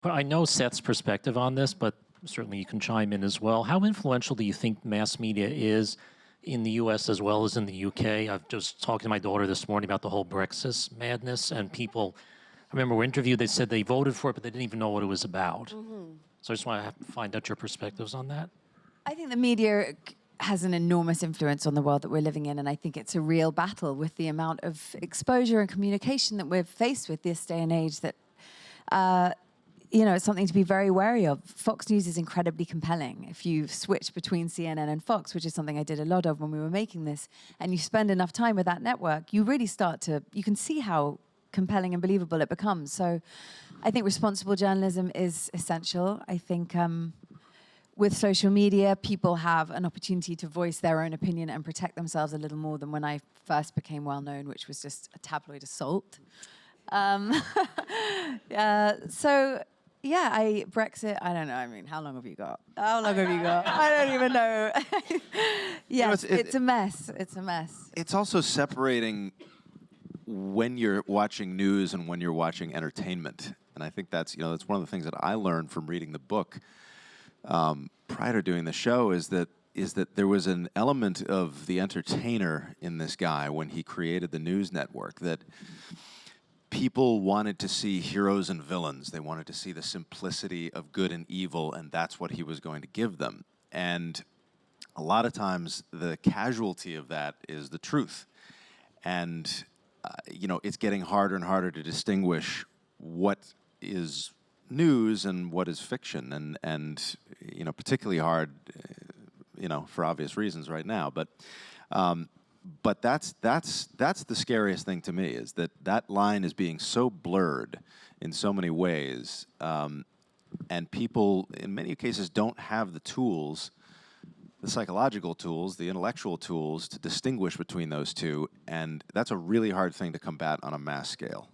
Well, I know Seth's perspective on this, but certainly you can chime in as well. How influential do you think mass media is in the U.S. as well as in the U.K.? I've just talked to my daughter this morning about the whole Brexit madness, and people, I remember we interviewed, they said they voted for it, but they didn't even know what it was about. So I just want to find out your perspectives on that. I think the media has an enormous influence on the world that we're living in, and I think it's a real battle with the amount of exposure and communication that we're faced with this day and age that, it's something to be very wary of. Fox News is incredibly compelling. If you switch between CNN and Fox, which is something I did a lot of when we were making this, and you spend enough time with that network, you really you can see how compelling and believable it becomes. So I think responsible journalism is essential. I think with social media, people have an opportunity to voice their own opinion and protect themselves a little more than when I first became well known, which was just a tabloid assault. Brexit, I don't know. I mean, how long have you got? How long have you got? I don't even know. Yes, it's a mess. It's a mess. It's also separating when you're watching news and when you're watching entertainment. And I think that's one of the things that I learned from reading the book prior to doing the show is that there was an element of the entertainer in this guy when he created the news network, that people wanted to see heroes and villains. They wanted to see the simplicity of good and evil, and that's what he was going to give them. And a lot of times the casualty of that is the truth. And it's getting harder and harder to distinguish what is news and what is fiction, and particularly hard, for obvious reasons right now. But that's the scariest thing to me, is that line is being so blurred in so many ways, and people in many cases don't have the tools, the psychological tools, the intellectual tools to distinguish between those two, and that's a really hard thing to combat on a mass scale.